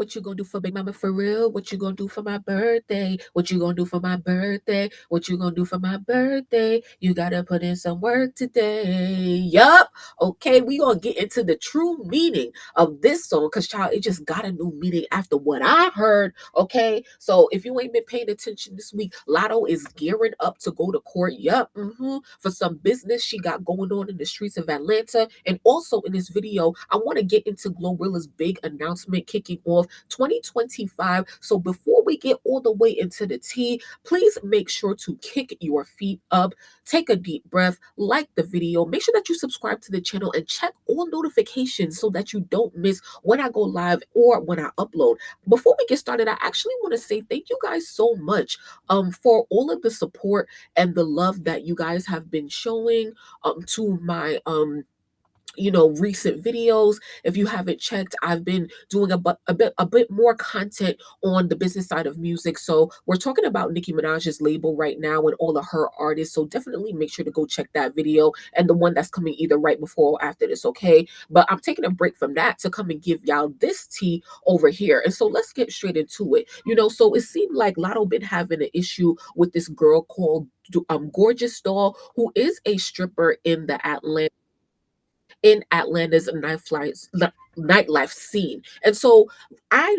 What you gonna do for Big Mama for real? What you gonna do for my birthday? What you gonna do for my birthday? What you gonna do for my birthday? You gotta put in some work today. Yup. Okay, we gonna get into the true meaning of this song because child, it just got a new meaning after what I heard. Okay, so if you ain't been paying attention this week, Latto is gearing up to go to court. Yup, for some business she got going on in the streets of Atlanta. And also in this video, I want to get into Glorilla's big announcement kicking off 2025. So before we get all the way into the tea, please make sure to kick your feet up, take a deep breath, like the video, make sure that you subscribe to the channel and check all notifications so that you don't miss when I go live or when I upload. Before we get started, I actually want to say thank you guys so much for all of the support and the love that you guys have been showing to my recent videos. If you haven't checked, I've been doing a bit more content on the business side of music. So we're talking about Nicki Minaj's label right now and all of her artists, so definitely make sure to go check that video and the one that's coming either right before or after this. Okay, but I'm taking a break from that to come and give y'all this tea over here. And so let's get straight into it. So it seemed like Latto been having an issue with this girl called Gorgeous Doll, who is a stripper in Atlanta's nightlife scene. And so I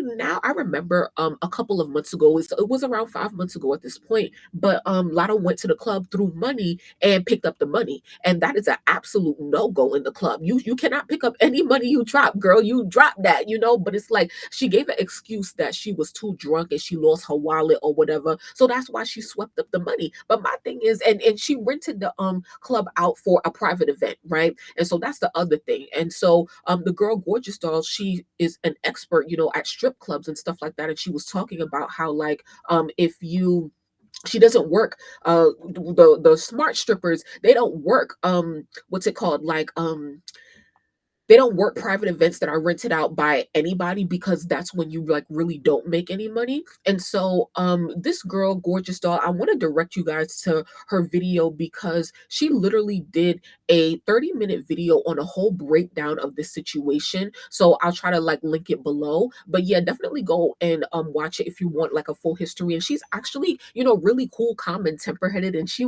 remember a couple of months ago, it was around 5 months ago at this point, but Latto went to the club, threw money, and picked up the money. And that is an absolute no-go in the club. You cannot pick up any money you drop, girl. You drop that, but it's like she gave an excuse that she was too drunk and she lost her wallet or whatever. So that's why she swept up the money. But my thing is, and she rented the club out for a private event, right? And so that's the other thing. And so the girl Gorgeous Doll, she is an expert, at strip clubs and stuff like that. And she was talking about how like if you she doesn't work the smart strippers, they don't work what's it called, like they don't work private events that are rented out by anybody, because that's when you like really don't make any money. And so this girl Gorgeous Doll, I want to direct you guys to her video because she literally did a 30-minute video on a whole breakdown of this situation. So I'll try to like link it below. But yeah, definitely go and watch it if you want like a full history. And she's actually, really cool, calm, and temper-headed. And she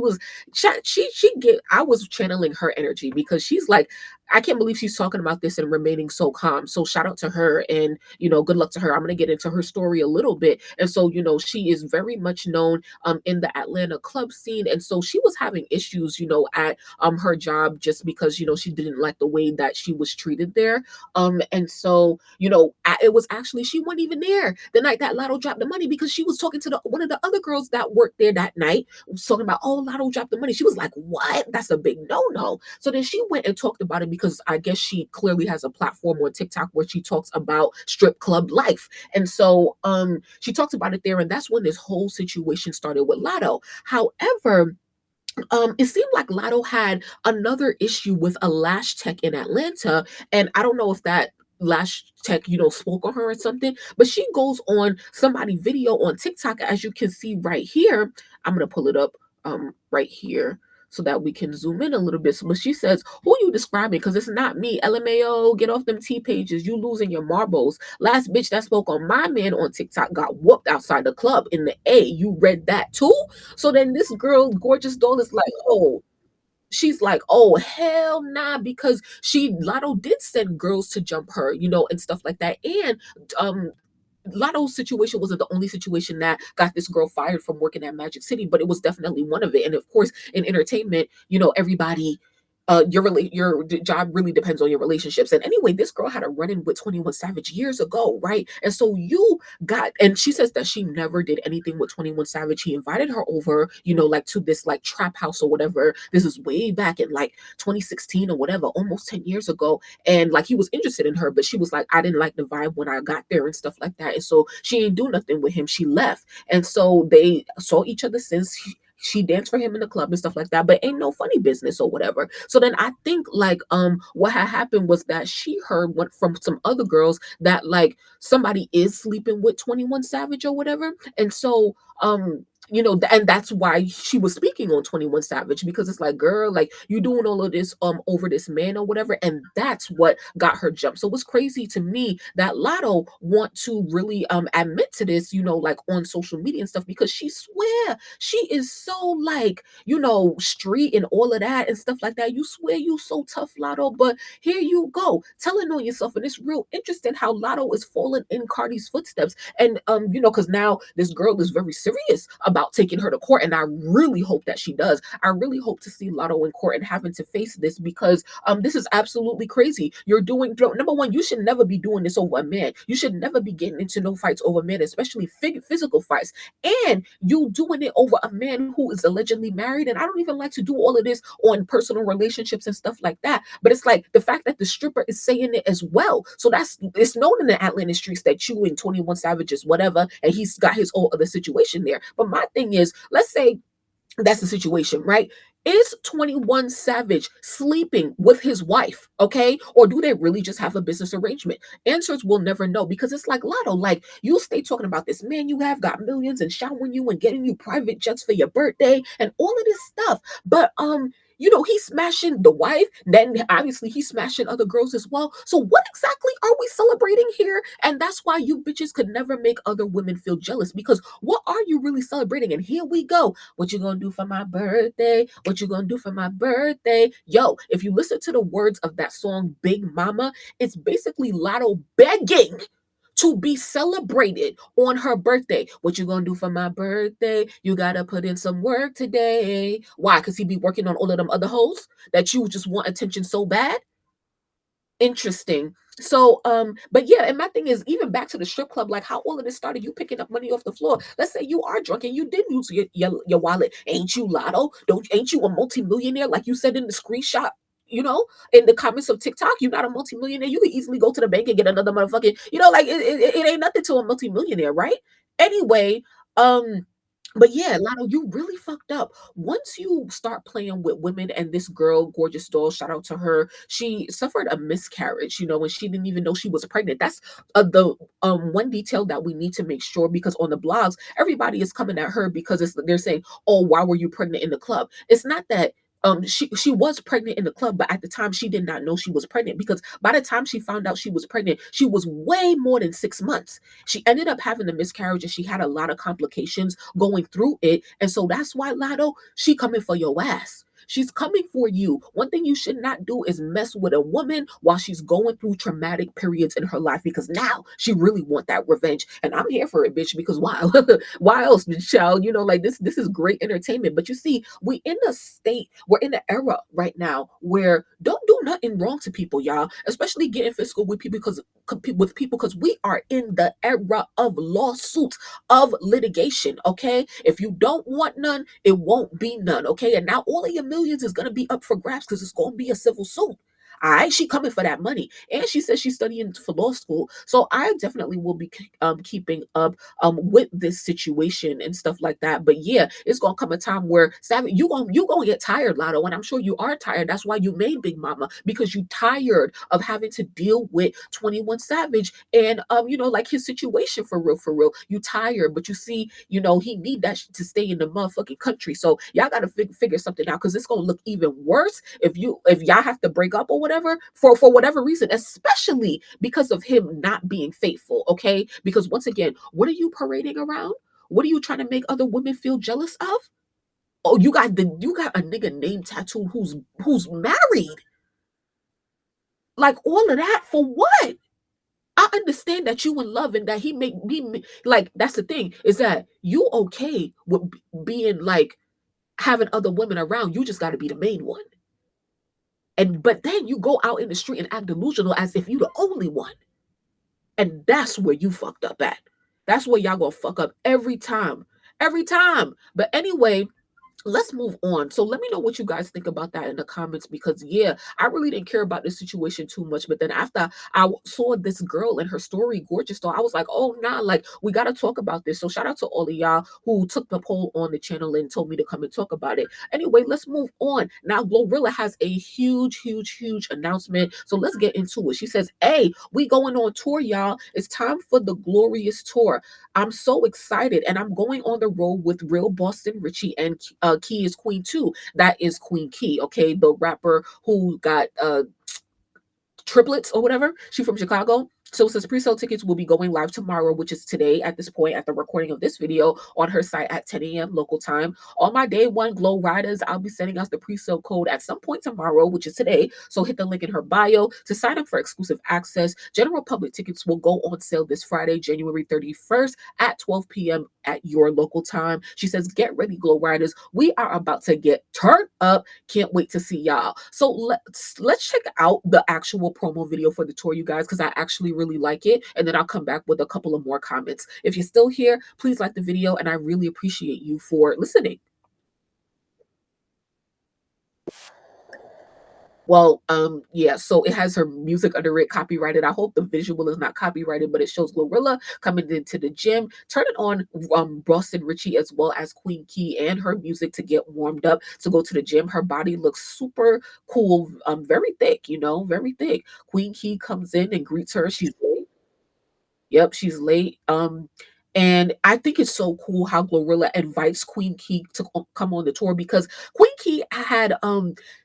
I was channeling her energy because she's like, I can't believe she's talking about this and remaining so calm. So shout out to her and, good luck to her. I'm going to get into her story a little bit. And so, she is very much known in the Atlanta club scene. And so she was having issues, at her job just because, she didn't like the way that she was treated there. And so, it was actually, she wasn't even there the night that Latto dropped the money because she was talking to one of the other girls that worked there that night, was talking about, oh, Latto dropped the money. She was like, what? That's a big no-no. So then she went and talked about it because I guess she clearly has a platform on TikTok where she talks about strip club life. And so she talks about it there, and that's when this whole situation started with Latto. However, it seemed like Latto had another issue with a lash tech in Atlanta, and I don't know if that lash tech, spoke on her or something, but she goes on somebody video on TikTok, as you can see right here. I'm gonna pull it up right here so that we can zoom in a little bit. So, but she says, who you describing? Because it's not me. LMAO, get off them T pages. You losing your marbles. Last bitch that spoke on my man on TikTok got whooped outside the club in the A. You read that too? So then this girl, Gorgeous Doll, is like, oh, she's like, oh, hell nah, because Latto did send girls to jump her, and stuff like that. And Latto's situation wasn't the only situation that got this girl fired from working at Magic City, but it was definitely one of it. And of course, in entertainment, everybody, your job really depends on your relationships. And anyway, this girl had a run-in with 21 Savage years ago, right? And so and she says that she never did anything with 21 Savage. He invited her over, like to this like trap house or whatever. This is way back in like 2016 or whatever, almost 10 years ago. And like he was interested in her, but she was like, I didn't like the vibe when I got there and stuff like that. And so she didn't do nothing with him. She left. And so they saw each other since. She danced for him in the club and stuff like that, but ain't no funny business or whatever. So then I think like what had happened was that she heard from some other girls that like somebody is sleeping with 21 Savage or whatever. And so And that's why she was speaking on 21 Savage, because it's like, girl, like, you doing all of this over this man or whatever, and that's what got her jumped. So it's crazy to me that Lotto want to really admit to this, like on social media and stuff, because she swear she is so, like, street and all of that and stuff like that. You swear you so tough, Lotto, but here you go telling on yourself. And it's real interesting how Lotto is falling in Cardi's footsteps. And because now this girl is very serious about taking her to court, and I really hope that she does. I really hope to see Lotto in court and having to face this, because this is absolutely crazy. You're doing, number one, you should never be doing this over a man. You should never be getting into no fights over men, especially physical fights. And you doing it over a man who is allegedly married. And I don't even like to do all of this on personal relationships and stuff like that. But it's like the fact that the stripper is saying it as well. So it's known in the Atlanta streets that you and 21 Savage is whatever, and he's got his whole other situation there. But my thing is, let's say that's the situation, right? Is 21 Savage sleeping with his wife, okay? Or do they really just have a business arrangement? Answers we'll never know, because it's like, Lotto, like, you stay talking about this man you have got millions and showering you and getting you private jets for your birthday and all of this stuff. But he's smashing the wife, then obviously he's smashing other girls as well. So what exactly are we celebrating here? And that's why you bitches could never make other women feel jealous, because what are you really celebrating? And here we go. What you gonna do for my birthday? What you gonna do for my birthday? Yo, if you listen to the words of that song Big Mama, it's basically Lotto begging to be celebrated on her birthday. What you gonna do for my birthday? You gotta put in some work today. Why? Because he be working on all of them other hoes that you just want attention so bad. Interesting. So, but yeah, and my thing is, even back to the strip club, like how all of this started, you picking up money off the floor. Let's say you are drunk and you did lose your wallet. Ain't you Lotto? Ain't you a multimillionaire? Like you said in the screenshot, in the comments of TikTok, you're not a multimillionaire. You could easily go to the bank and get another motherfucking, like it ain't nothing to a multimillionaire, right? Anyway, um, but yeah, Lotto, you really fucked up. Once you start playing with women, and this girl, Gorgeous Doll, shout out to her, she suffered a miscarriage, and she didn't even know she was pregnant. That's the one detail that we need to make sure, because on the blogs, everybody is coming at her because they're saying, "Oh, why were you pregnant in the club?" It's not that she was pregnant in the club, but at the time she did not know she was pregnant, because by the time she found out she was pregnant, she was way more than 6 months. She ended up having a miscarriage, and she had a lot of complications going through it. And so that's why, Lotto, she coming for your ass. She's coming for you. One thing you should not do is mess with a woman while she's going through traumatic periods in her life, because now she really want that revenge. And I'm here for it, bitch, because why? Why else, child? Like this is great entertainment. But you see, we're in an era right now where don't do nothing wrong to people, y'all. Especially getting physical with people, because we are in the era of lawsuits, of litigation. Okay, if you don't want none, it won't be none. Okay, and now all of your millions is gonna be up for grabs, because it's gonna be a civil suit. All right, she coming for that money, and she says she's studying for law school. So I definitely will be keeping up with this situation and stuff like that. But yeah, it's gonna come a time where, Savvy, you gonna get tired, Lotto, and I'm sure you are tired. That's why you made Big Mama, because you tired of having to deal with 21 Savage and like his situation, for real, for real. You tired, but you see, he need that to stay in the motherfucking country. So y'all gotta figure something out, because it's gonna look even worse if y'all have to break up or whatever, for whatever reason, especially because of him not being faithful. Okay, because once again, what are you parading around? What are you trying to make other women feel jealous of? Oh, you got a nigga name tattooed who's married. Like, all of that for what? I understand that you in love, and that he make me, like, that's the thing, is that you okay with being like having other women around. You just got to be the main one. And but then you go out in the street and act delusional as if you the only one. And that's where you fucked up at. That's where y'all gonna fuck up every time. Every time. But anyway, let's move on. So let me know what you guys think about that in the comments, because yeah, I really didn't care about this situation too much. But then after saw this girl and her story, Gorgeous Doll, I was like, oh nah, like we gotta talk about this. So shout out to all of y'all who took the poll on the channel and told me to come and talk about it. Anyway, let's move on. Now Glorilla has a huge announcement. So let's get into it. She says, hey, we going on tour, y'all. It's time for the Glorious Tour. I'm so excited, and I'm going on the road with Real Boston Richie and Key is Queen too. That is Queen Key, okay, the rapper who got triplets or whatever. She from Chicago. So since pre-sale tickets will be going live tomorrow, which is today at this point, at the recording of this video, on her site at 10 a.m. local time. On my day one Glow Riders, I'll be sending out the pre-sale code at some point tomorrow, which is today. So hit the link in her bio to sign up for exclusive access. General public tickets will go on sale this Friday, January 31st at 12 p.m. at your local time. She says, get ready, Glow Riders. We are about to get turned up. Can't wait to see y'all. So let's check out the actual promo video for the tour, you guys, because I actually really like it, and then I'll come back with a couple of more comments. If you're still here, please like the video, and I really appreciate you for listening. Well, yeah, so it has her music under it, copyrighted. I hope the visual is not copyrighted, but it shows Glorilla coming into the gym, turning on Boston Richie as well as Queen Key and her music to get warmed up to go to the gym. Her body looks super cool, very thick, you know, very thick. Queen Key comes in and greets her. She's Yep, she's late. And I think it's so cool how Glorilla invites Queen Key to come on the tour, because Queen Key had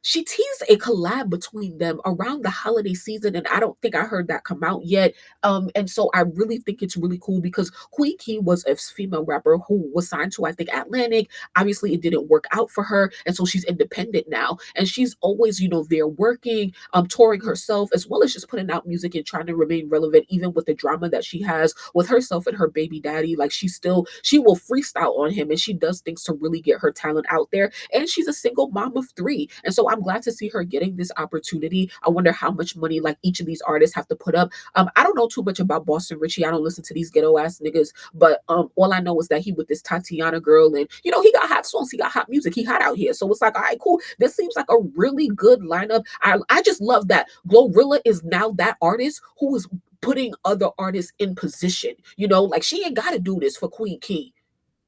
she teased a collab between them around the holiday season, and I don't think I heard that come out yet. And so I really think it's really cool, because Queen Key was a female rapper who was signed to, I think, Atlantic. Obviously, it didn't work out for her, and so she's independent now, and she's always, you know, there working, touring herself, as well as just putting out music and trying to remain relevant, even with the drama that she has with herself and her baby daddy. Like she will freestyle on him, and she does things to really get her talent out there. And she's a single mom of three, and so I'm glad to see her getting this opportunity. I wonder how much money like each of these artists have to put up. I don't know too much about Boston Richie. I don't listen to these ghetto ass niggas, but all I know is that he with this Tatiana girl, and you know he got hot songs, he got hot music, he hot out here. So it's like, all right, cool. This seems like a really good lineup. I just love that Glorilla is now that artist who is putting other artists in position. You know, like she ain't got to do this for Queen Key.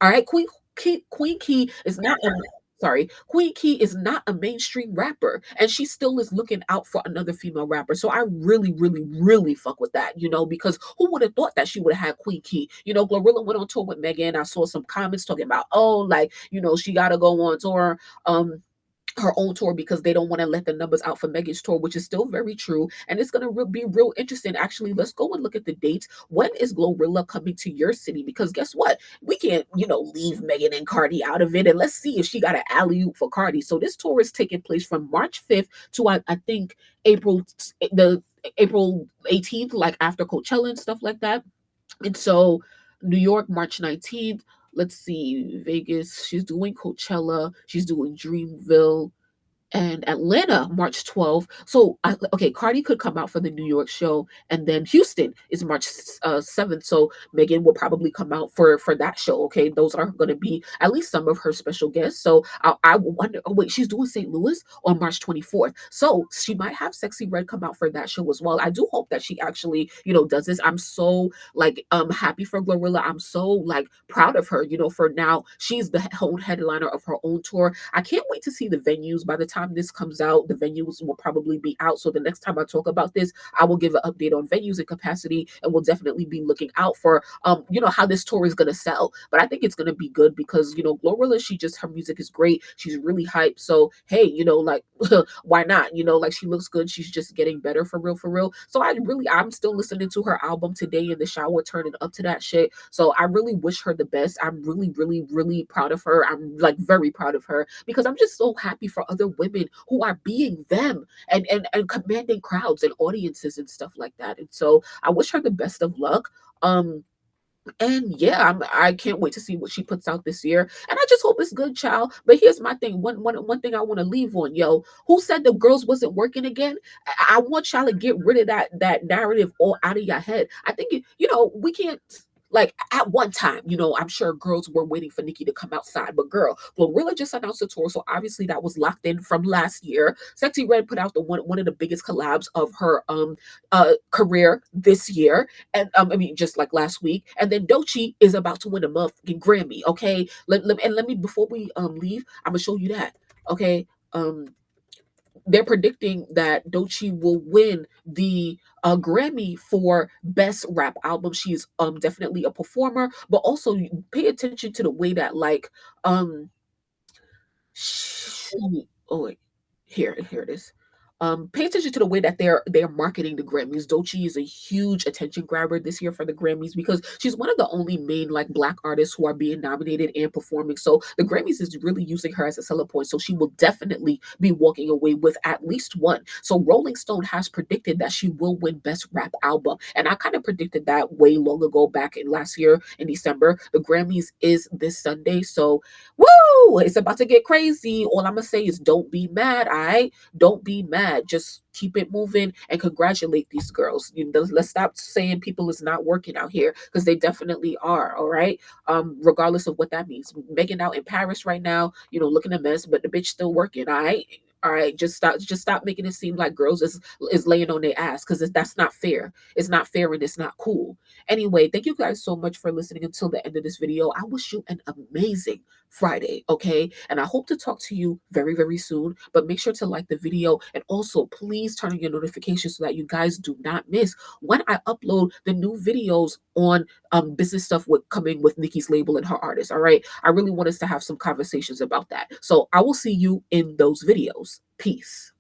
All right, Queen Key is not a sorry, Queen Key is not a mainstream rapper, and she still is looking out for another female rapper. So I really fuck with that, you know, because who would have thought that she would have had Queen Key? You know, Glorilla went on tour with Megan. I saw some comments talking about, oh, like, you know, she got to go on tour. Her own tour because they don't want to let the numbers out for Megan's tour, which is still very true. And it's going to be real interesting. Actually, let's go and look at the dates. When is Glorilla coming to your city? Because guess what? We can't, you know, leave Megan and Cardi out of it. And let's see if she got an alley-oop for Cardi. So this tour is taking place from March 5th to, I think, the April 18th, like after Coachella and stuff like that. And so New York, March 19th. Let's see, Vegas, she's doing Coachella, she's doing Dreamville, and Atlanta March 12th. So okay, Cardi could come out for the New York show, and then Houston is March 7th. So Megan will probably come out for that show. Okay, those are going to be at least some of her special guests. So I wonder. Oh wait, she's doing St. Louis on March 24th. So she might have Sexy Red come out for that show as well. I do hope that she actually, you know, does this. I'm so like happy for Glorilla. I'm so like proud of her. You know, for now she's the own headliner of her own tour. I can't wait to see the venues. By the time this comes out, the venues will probably be out. So the next time I talk about this, I will give an update on venues and capacity, and we'll definitely be looking out for you know, how this tour is gonna sell. But I think it's gonna be good because, you know, Glorilla, her music is great. She's really hyped. So hey, you know, like why not? You know, like she looks good. She's just getting better for real, for real. So I'm still listening to her album today in the shower, turning up to that shit. So I really wish her the best. I'm really proud of her. I'm like very proud of her because I'm just so happy for other women who are being them and commanding crowds and audiences and stuff like that. And so I wish her the best of luck. And yeah, I can't wait to see what she puts out this year. And I just hope it's good, child. But here's my thing. One thing I want to leave on, yo. Who said the girls wasn't working again? I want y'all to get rid of that narrative all out of your head. I think you know, we can't Like at one time, I'm sure girls were waiting for Nicki to come outside, but girl, Glorilla just announced a tour, so obviously that was locked in from last year. Sexy Red put out the one of the biggest collabs of her career this year, and I mean just like last week. And then Doechii is about to win a motherfucking Grammy. Okay, let me before we leave, I'm gonna show you that. Okay, they're predicting that Doechii will win the Grammy for Best Rap Album. She's definitely a performer, but also pay attention to the way that like oh wait, here it is. Pay attention to the way that they're marketing the Grammys. Doechii is a huge attention grabber this year for the Grammys because she's one of the only main like black artists who are being nominated and performing. So the Grammys is really using her as a selling point. So she will definitely be walking away with at least one. So Rolling Stone has predicted that she will win Best Rap Album, and I kind of predicted that way long ago, back in last year in December. The Grammys is this Sunday, so woo! It's about to get crazy. All I'm gonna say is don't be mad, all right? Don't be mad. Just keep it moving and congratulate these girls. Let's stop saying people is not working out here because they definitely are, all right? Regardless of what that means. Megan out in Paris right now, looking a mess, but the bitch still working, all right? All right, just stop making it seem like girls is laying on their ass because that's not fair. It's not fair and it's not cool. Anyway, thank you guys so much for listening until the end of this video. I wish you an amazing Friday, okay? And I hope to talk to you very, very soon. But make sure to like the video and also please turn on your notifications so that you guys do not miss when I upload the new videos on business stuff with coming with Nicki's label and her artists. All right. I really want us to have some conversations about that. So I will see you in those videos. Peace.